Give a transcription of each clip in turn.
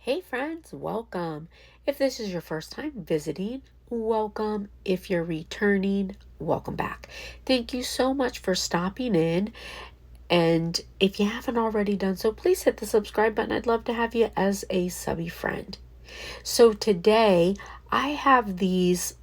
Hey friends, welcome. If this is your first time visiting, welcome. If you're returning, welcome back. Thank you so much for stopping in. And if you haven't already done so, please hit the subscribe button. I'd love to have you as a subby friend. So today I have these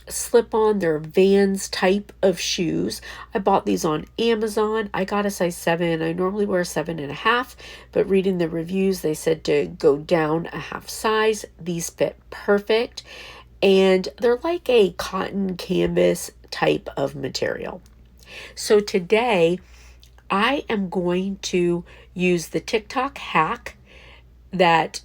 slip on, they're Vans type of shoes. I bought these on Amazon. I got a size 7. I normally wear a 7.5, but reading the reviews, they said to go down a half size. These fit perfect, and they're like a cotton canvas type of material. So today I am going to use the TickTock hack that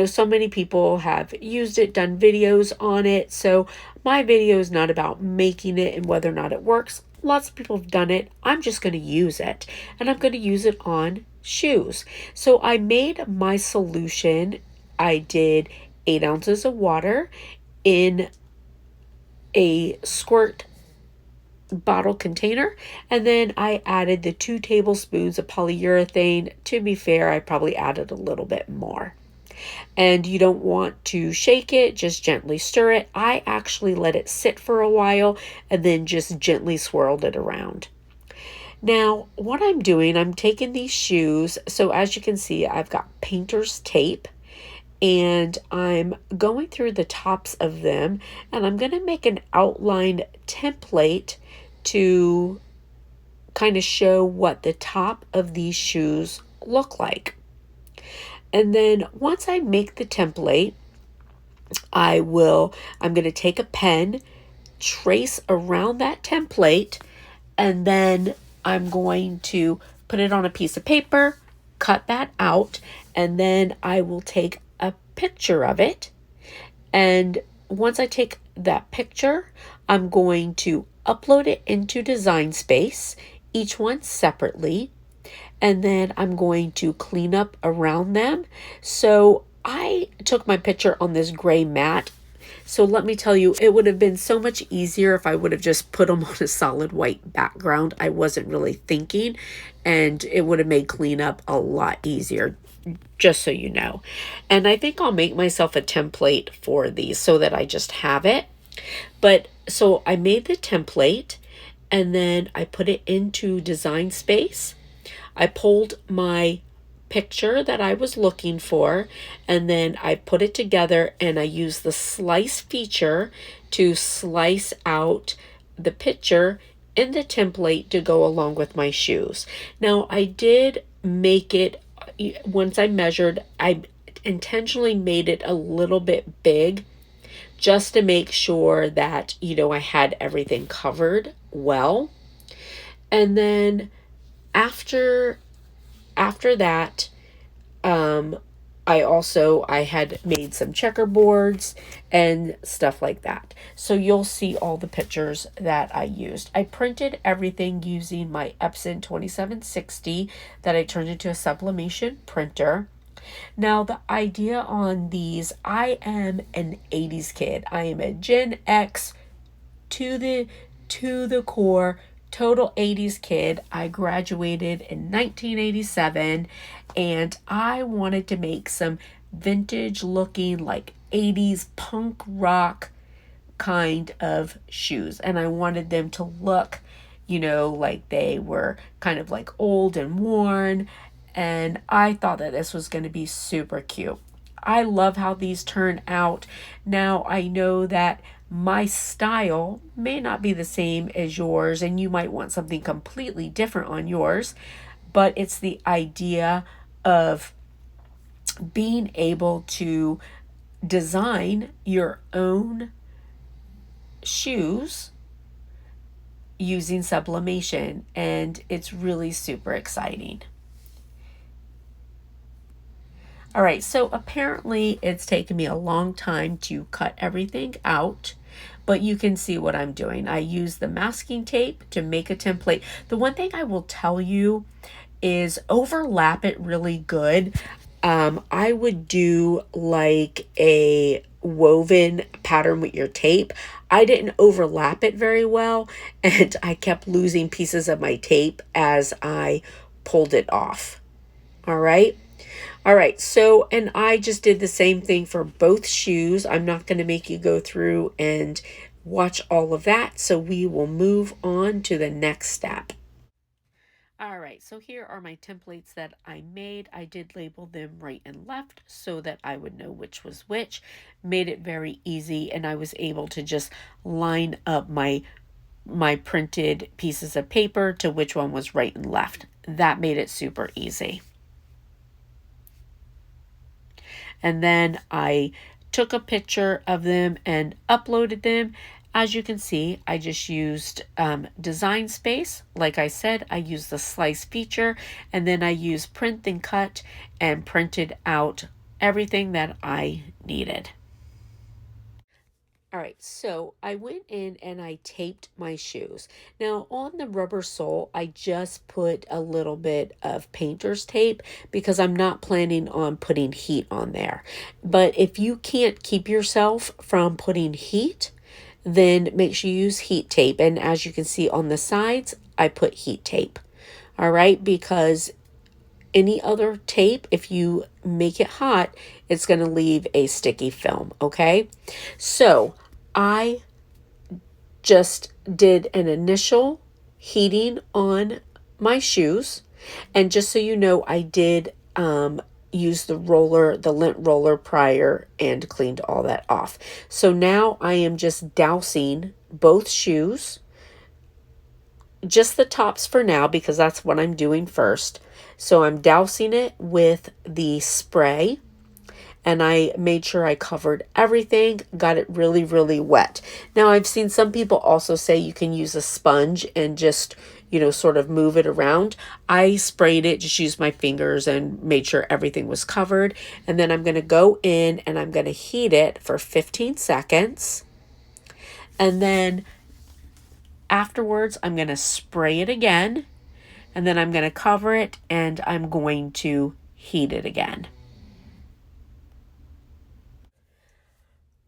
so many people have used it, done videos on it. So my video is not about making it and whether or not it works. Lots of people have done it. I'm just going to use it, and I'm going to use it on shoes. So I made my solution. I did 8 ounces of water in a squirt bottle container, and then I added the 2 tablespoons of polyurethane. To be fair, I probably added a little bit more. And you don't want to shake it, just gently stir it. I actually let it sit for a while and then just gently swirled it around. Now, what I'm doing, I'm taking these shoes. So as you can see, I've got painter's tape, and I'm going through the tops of them, and I'm going to make an outline template to kind of show what the top of these shoes look like. And then once I make the template, I'm going to take a pen, trace around that template, and then I'm going to put it on a piece of paper, cut that out, and then I will take a picture of it. And once I take that picture, I'm going to upload it into Design Space, each one separately. And then I'm going to clean up around them. So I took my picture on this gray mat. So let me tell you, it would have been so much easier if I would have just put them on a solid white background. I wasn't really thinking, and it would have made cleanup a lot easier, just so you know. And I think I'll make myself a template for these so that I just have it. But so I made the template, and then I put it into Design Space. I pulled my picture that I was looking for, and then I put it together, and I used the slice feature to slice out the picture in the template to go along with my shoes. Now, I did make it, once I measured, I intentionally made it a little bit big just to make sure that, I had everything covered well. And then after that, I had made some checkerboards and stuff like that. So you'll see all the pictures that I used. I printed everything using my Epson 2760 that I turned into a sublimation printer. Now, the idea on these, I am an 80's kid. I am a Gen X to the core. Total 80's kid. I graduated in 1987, and I wanted to make some vintage looking, like 80's punk rock kind of shoes. And I wanted them to look, like they were kind of like old and worn. And I thought that this was going to be super cute. I love how these turn out. Now, I know that my style may not be the same as yours, and you might want something completely different on yours, but it's the idea of being able to design your own shoes using sublimation, and it's really super exciting. All right, so apparently it's taken me a long time to cut everything out, but you can see what I'm doing. I use the masking tape to make a template. The one thing I will tell you is overlap it really good. I would do like a woven pattern with your tape. I didn't overlap it very well, and I kept losing pieces of my tape as I pulled it off. All right. All right, so, and I just did the same thing for both shoes. I'm not going to make you go through and watch all of that, so we will move on to the next step. All right, so here are my templates that I made. I did label them right and left so that I would know which was which. Made it very easy, and I was able to just line up my printed pieces of paper to which one was right and left. That made it super easy. And then I took a picture of them and uploaded them. As you can see, I just used Design Space. Like I said, I used the slice feature, and then I used print and cut and printed out everything that I needed. All right, so I went in and I taped my shoes. Now, on the rubber sole, I just put a little bit of painter's tape because I'm not planning on putting heat on there. But if you can't keep yourself from putting heat, then make sure you use heat tape. And as you can see on the sides, I put heat tape. All right, because any other tape, if you make it hot, it's going to leave a sticky film, okay? So I just did an initial heating on my shoes. And just so you know, I did use the roller, the lint roller prior, and cleaned all that off. So now I am just dousing both shoes, just the tops for now because that's what I'm doing first. So I'm dousing it with the spray, and I made sure I covered everything, got it really, really wet. Now, I've seen some people also say you can use a sponge and just, sort of move it around. I sprayed it, just used my fingers and made sure everything was covered. And then I'm going to go in and I'm going to heat it for 15 seconds. And then afterwards, I'm going to spray it again. And then I'm going to cover it and I'm going to heat it again.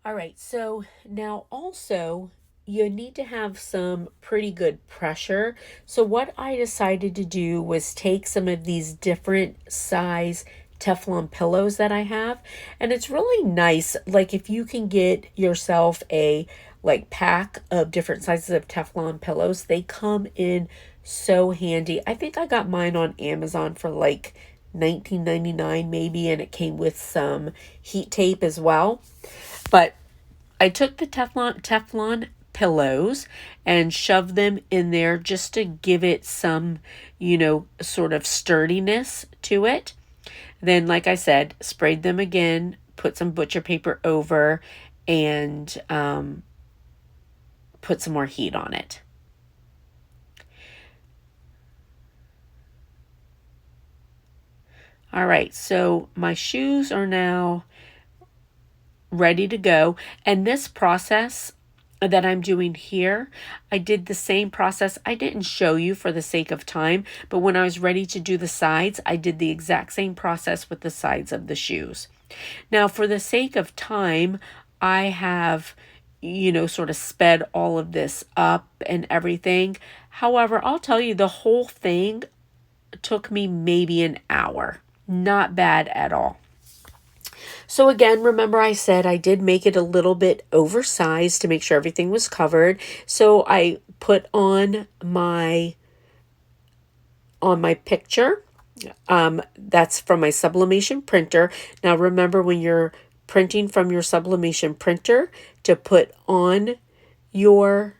All right, so now also you need to have some pretty good pressure. So what I decided to do was take some of these different size Teflon pillows that I have, and it's really nice. Like if you can get yourself a pack of different sizes of Teflon pillows, they come in so handy. I think I got mine on Amazon for like $19.99 maybe, and it came with some heat tape as well. But I took the Teflon pillows and shoved them in there just to give it some, sort of sturdiness to it. Then, like I said, sprayed them again, put some butcher paper over, and put some more heat on it. All right, so my shoes are now ready to go. And this process that I'm doing here, I did the same process. I didn't show you for the sake of time, but when I was ready to do the sides, I did the exact same process with the sides of the shoes. Now, for the sake of time, I have, sort of sped all of this up and everything. However, I'll tell you, the whole thing took me maybe an hour. Not bad at all. So again, remember I said I did make it a little bit oversized to make sure everything was covered. So I put on my picture. That's from my Sublimation printer. Now remember, when you're printing from your Sublimation printer, to put on your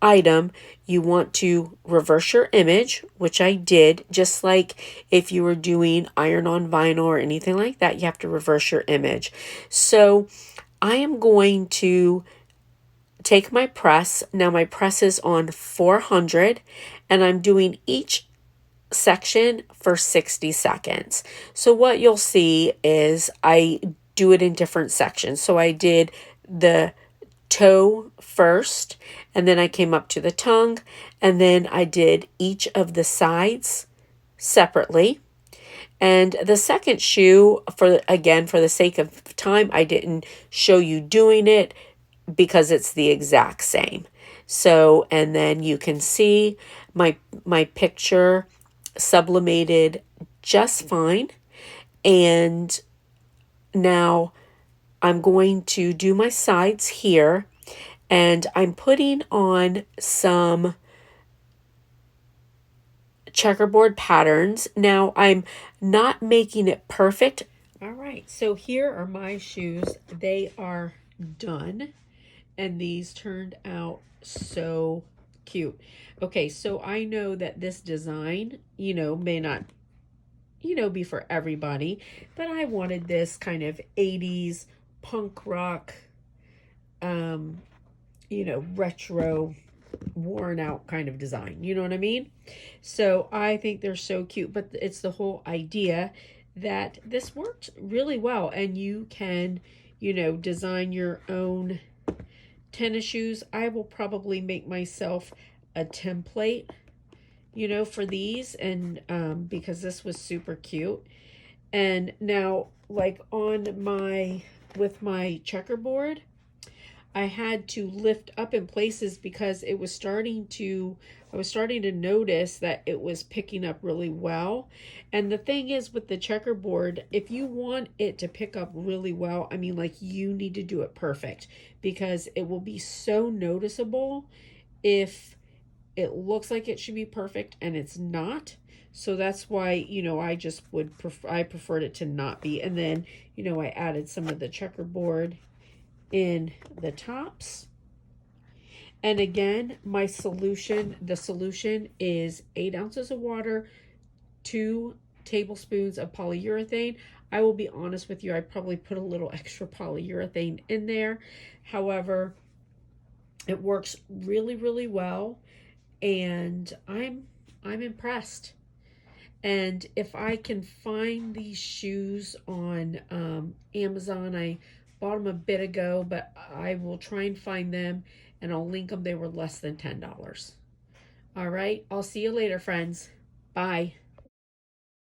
item, you want to reverse your image, which I did. Just like if you were doing iron-on vinyl or anything like that, you have to reverse your image. So I am going to take my press. Now my press is on 400, and I'm doing each section for 60 seconds. So what you'll see is I do it in different sections. So I did the toe first, and then I came up to the tongue, and then I did each of the sides separately. And the second shoe, for the sake of time, I didn't show you doing it because it's the exact same. So, and then you can see my picture sublimated just fine. And now I'm going to do my sides here, and I'm putting on some checkerboard patterns. Now I'm not making it perfect. All right, so here are my shoes. They are done, and these turned out so cute. Okay, so I know that this design, may not, be for everybody, but I wanted this kind of 80s punk rock, um, retro, worn out kind of design. You know what I mean? So I think they're so cute, but it's the whole idea that this worked really well, and you can, design your own tennis shoes. I will probably make myself a template, for these, and because this was super cute. And now, like with my checkerboard, I had to lift up in places because I was starting to notice that it was picking up really well. And the thing is with the checkerboard, if you want it to pick up really well, I mean, like, you need to do it perfect, because it will be so noticeable if it looks like it should be perfect and it's not. So that's why, I just I preferred it to not be. And then, I added some of the checkerboard in the tops. And again, the solution is 8 ounces of water, 2 tablespoons of polyurethane. I will be honest with you, I probably put a little extra polyurethane in there. However, it works really, really well, and I'm impressed. And if I can find these shoes on Amazon, I bought them a bit ago, but I will try and find them, and I'll link them. They were less than $10. All right. I'll see you later, friends. Bye.